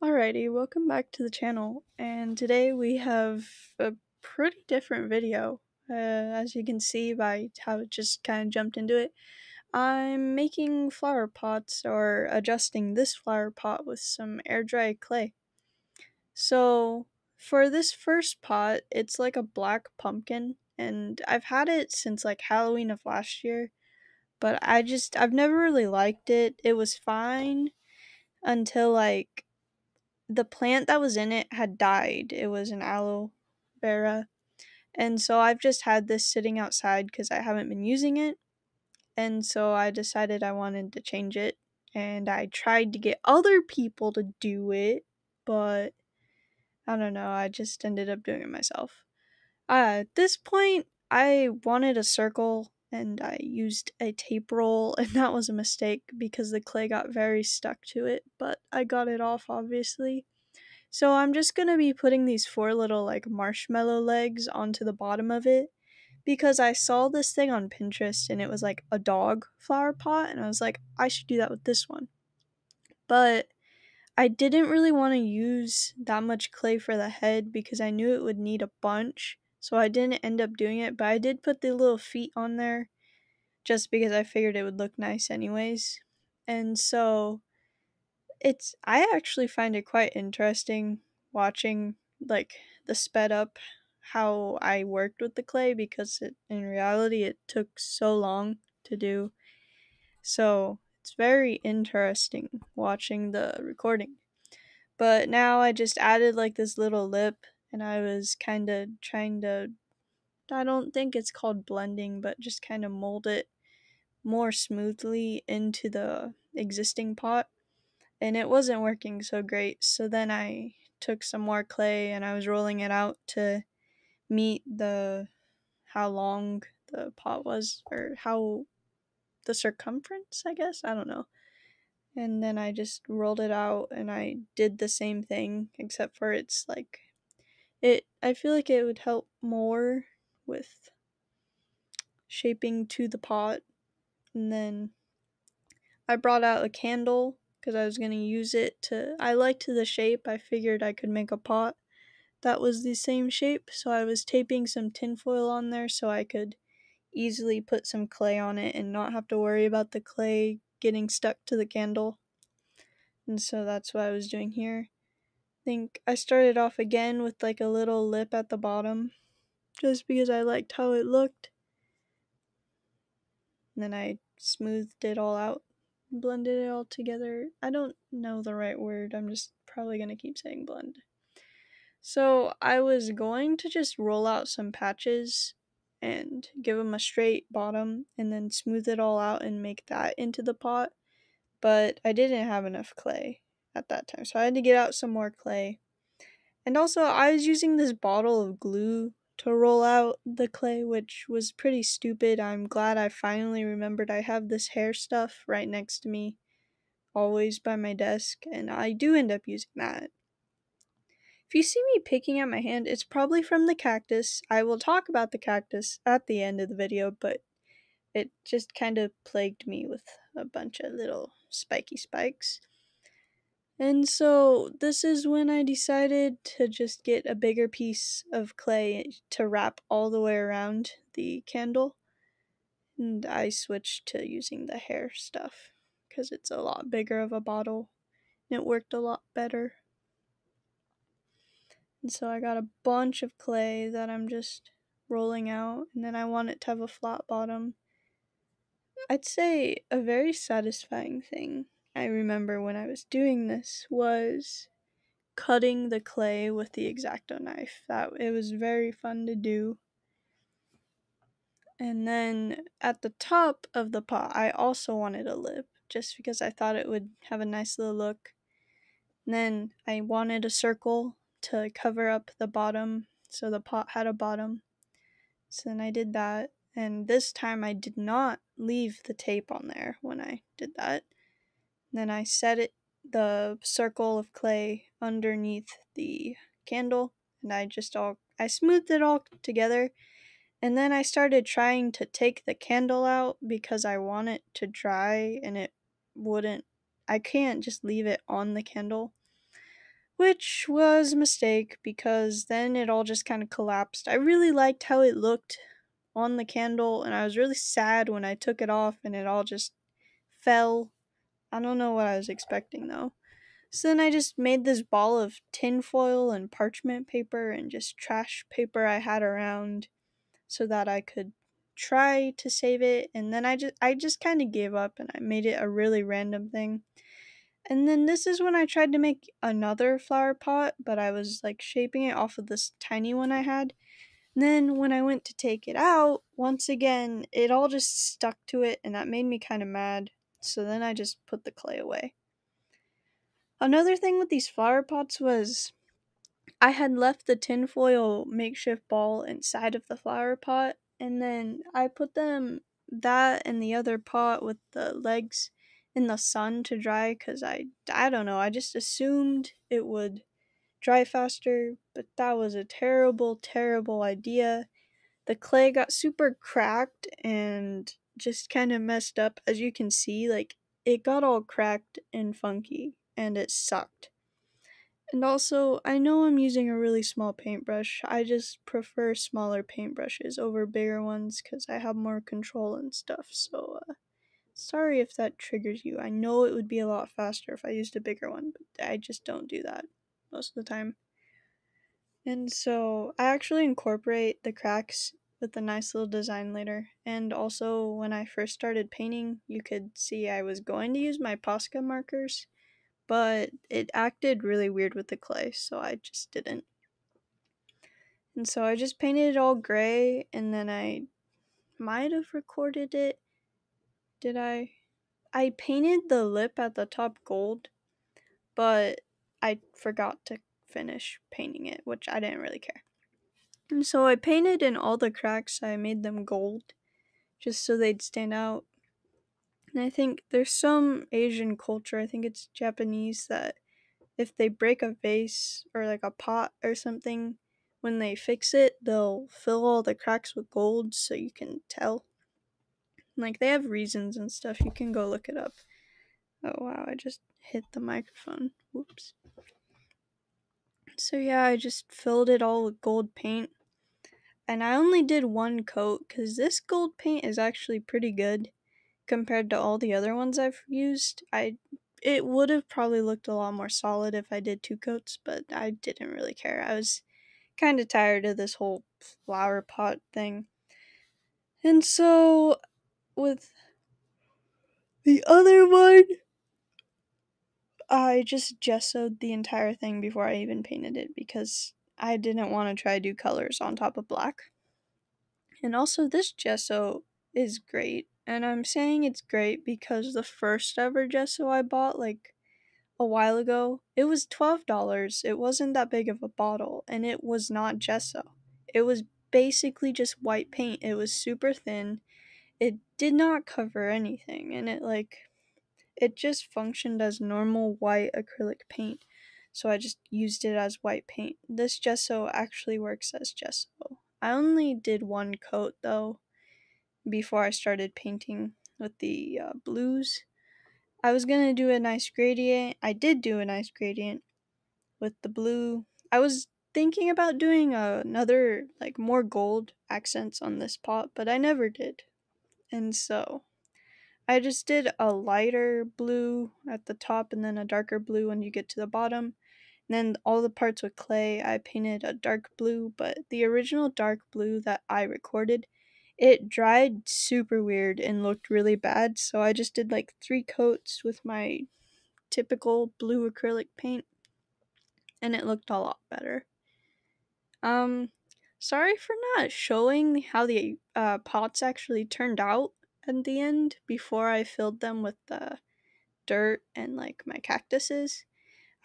Alrighty, welcome back to the channel, and today we have a pretty different video. As you can see by how it just kind of jumped into it, I'm making flower pots, or adjusting this flower pot with some air dry clay. So, for this first pot, it's like a black pumpkin, and I've had it since like Halloween of last year, but I've never really liked it. It was fine until like the plant that was in it had died. It was an aloe vera. And so I've just had this sitting outside because I haven't been using it. And so I decided I wanted to change it. And I tried to get other people to do it, but I don't know. I just ended up doing it myself. At this point, I wanted a circle and I used a tape roll, and that was a mistake because the clay got very stuck to it, but I got it off obviously. So I'm just gonna be putting these four little like marshmallow legs onto the bottom of it because I saw this thing on Pinterest and it was like a dog flower pot, and I was like, I should do that with this one. But I didn't really want to use that much clay for the head because I knew it would need a bunch. So I didn't end up doing it, but I did put the little feet on there just because I figured it would look nice anyways. And so I actually find it quite interesting watching like the sped up how I worked with the clay because in reality it took so long to do. So it's very interesting watching the recording. But now I just added like this little lip, and I was kind of trying to, I don't think it's called blending, but just kind of mold it more smoothly into the existing pot, and it wasn't working so great. So then I took some more clay and I was rolling it out to meet the how long the pot was, or how the circumference, I guess. I don't know. And then I just rolled it out and I did the same thing, except for it's like I feel like it would help more with shaping to the pot. And then I brought out a candle because I was going to use it to. I liked the shape. I figured I could make a pot that was the same shape. So I was taping some tinfoil on there so I could easily put some clay on it and not have to worry about the clay getting stuck to the candle. And so that's what I was doing here. I think I started off again with like a little lip at the bottom just because I liked how it looked. And then I smoothed it all out, blended it all together. I don't know the right word. I'm just probably going to keep saying blend. So I was going to just roll out some patches and give them a straight bottom and then smooth it all out and make that into the pot. But I didn't have enough clay at that time, so I had to get out some more clay. And also, I was using this bottle of glue to roll out the clay, which was pretty stupid. I'm glad I finally remembered I have this hair stuff right next to me, always by my desk, and I do end up using that. If you see me picking at my hand, it's probably from the cactus. I will talk about the cactus at the end of the video, but it just kind of plagued me with a bunch of little spiky spikes. And so this is when I decided to just get a bigger piece of clay to wrap all the way around the candle. And I switched to using the hair stuff because it's a lot bigger of a bottle and it worked a lot better. And so I got a bunch of clay that I'm just rolling out, and then I want it to have a flat bottom. I'd say a very satisfying thing I remember when I was doing this was cutting the clay with the X-Acto knife. That it was very fun to do. And then at the top of the pot, I also wanted a lip just because I thought it would have a nice little look. And then I wanted a circle to cover up the bottom so the pot had a bottom. So then I did that, and this time I did not leave the tape on there when I did that. Then I set the circle of clay underneath the candle, and I smoothed it all together, and then I started trying to take the candle out because I want it to dry and I can't just leave it on the candle. which was a mistake because then it all just kind of collapsed. I really liked how it looked on the candle, and I was really sad when I took it off and it all just fell. I don't know what I was expecting though. So then I just made this ball of tinfoil and parchment paper and just trash paper I had around so that I could try to save it, and then I just kind of gave up and I made it a really random thing. And then this is when I tried to make another flower pot, but I was like shaping it off of this tiny one I had. And then when I went to take it out, once again, it all just stuck to it and that made me kind of mad. So then I just put the clay away. Another thing with these flower pots was I had left the tinfoil makeshift ball inside of the flower pot, and then I put that and the other pot with the legs in the sun to dry because I don't know, I just assumed it would dry faster, but that was a terrible, terrible idea. The clay got super cracked and just kind of messed up. As you can see, like, it got all cracked and funky, and it sucked. And also, I know I'm using a really small paintbrush. I just prefer smaller paintbrushes over bigger ones because I have more control and stuff. So, sorry if that triggers you. I know it would be a lot faster if I used a bigger one, but I just don't do that most of the time. And so, I actually incorporate the cracks with a nice little design later. And also, when I first started painting, you could see I was going to use my Posca markers, but it acted really weird with the clay, so I just didn't. And so I just painted it all gray, and then I might have recorded it. Did I? I painted the lip at the top gold, but I forgot to finish painting it, which I didn't really care. And so I painted in all the cracks, I made them gold, just so they'd stand out. And I think there's some Asian culture, I think it's Japanese, that if they break a vase or like a pot or something, when they fix it, they'll fill all the cracks with gold so you can tell. Like, they have reasons and stuff. You can go look it up. Oh wow, I just hit the microphone. Whoops. So yeah, I just filled it all with gold paint. And I only did one coat because this gold paint is actually pretty good compared to all the other ones I've used. It would have probably looked a lot more solid if I did two coats, but I didn't really care. I was kind of tired of this whole flower pot thing. And so with the other one, I just gessoed the entire thing before I even painted it because I didn't want to try to do colors on top of black. And also, this gesso is great. And I'm saying it's great because the first ever gesso I bought, like a while ago, it was $12. It wasn't that big of a bottle, and it was not gesso. It was basically just white paint. It was super thin. It did not cover anything, and it just functioned as normal white acrylic paint. So I just used it as white paint. This gesso actually works as gesso. I only did one coat though before I started painting with the blues. I was gonna do a nice gradient. I did do a nice gradient with the blue. I was thinking about doing another, like, more gold accents on this pot, but I never did. And so I just did a lighter blue at the top and then a darker blue when you get to the bottom. And then all the parts with clay, I painted a dark blue, but the original dark blue that I recorded, it dried super weird and looked really bad, so I just did like 3 coats with my typical blue acrylic paint, and it looked a lot better. Um, Sorry for not showing how the pots actually turned out at the end before I filled them with the dirt and like my cactuses.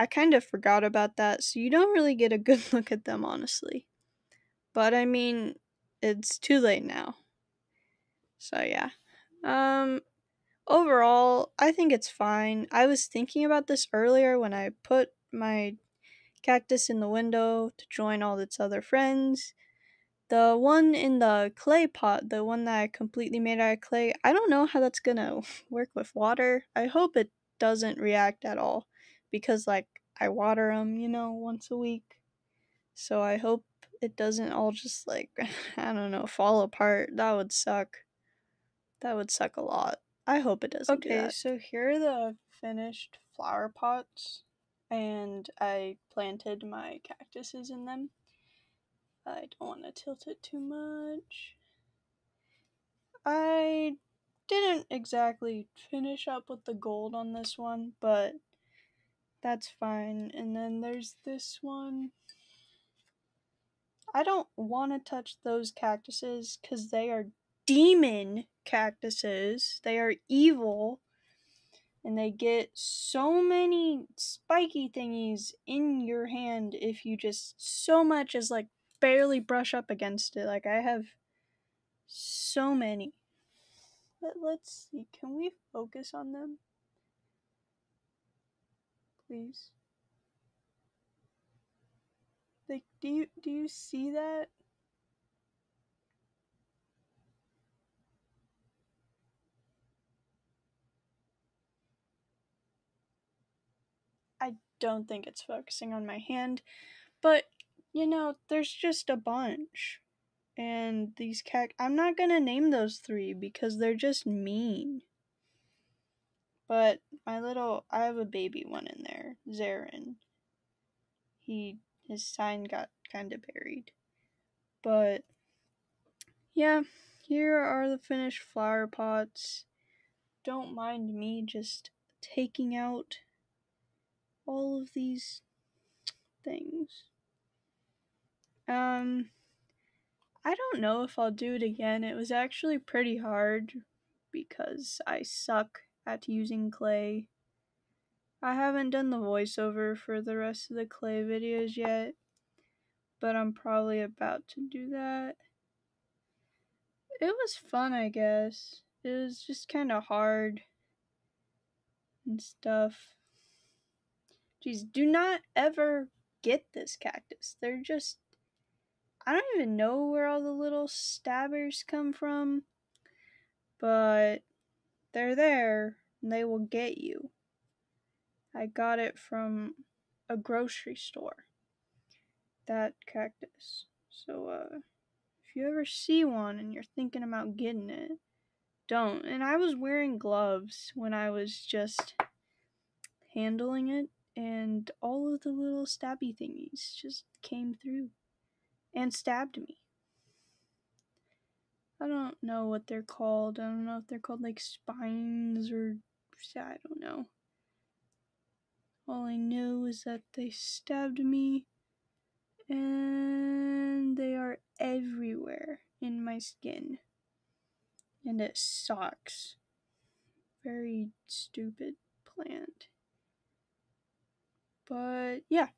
I kind of forgot about that, so you don't really get a good look at them, honestly. But I mean, it's too late now. So yeah. Um, Overall, I think it's fine. I was thinking about this earlier when I put my cactus in the window to join all its other friends. The one in the clay pot, the one that I completely made out of clay, I don't know how that's gonna work with water. I hope it doesn't react at all because, like, I water them, you know, once a week. So I hope it doesn't all just like, I don't know, fall apart. That would suck. That would suck a lot. I hope it doesn't do that. Okay, so here are the finished flower pots, and I planted my cactuses in them. I don't want to tilt it too much. I didn't exactly finish up with the gold on this one, but that's fine. And then there's this one. I don't want to touch those cactuses because they are demon cactuses. They are evil. And they get so many spiky thingies in your hand if you just so much as like barely brush up against it. Like I have so many. But let's see, can we focus on them? Please. Like, do you see that? I don't think it's focusing on my hand, but you know, there's just a bunch. And these I'm not gonna name those 3 because they're just mean. But I have a baby one in there, Zarin. His sign got kind of buried. But yeah, here are the finished flower pots. Don't mind me just taking out all of these things. I don't know if I'll do it again. It was actually pretty hard because I suck at using clay. I haven't done the voiceover for the rest of the clay videos yet, but I'm probably about to do that. It was fun, I guess. It was just kind of hard and stuff. Jeez, do not ever get this cactus. They're just... I don't even know where all the little stabbers come from, but they're there and they will get you. I got it from a grocery store, that cactus. So, if you ever see one and you're thinking about getting it, don't. And I was wearing gloves when I was just handling it, and all of the little stabby thingies just came through and stabbed me. I don't know what they're called. I don't know if they're called like spines or I don't know. All I know is that they stabbed me and they are everywhere in my skin. And it sucks. Very stupid plant. But yeah,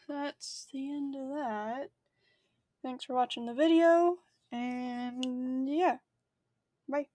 that's the end of that. Thanks for watching the video, and yeah, bye.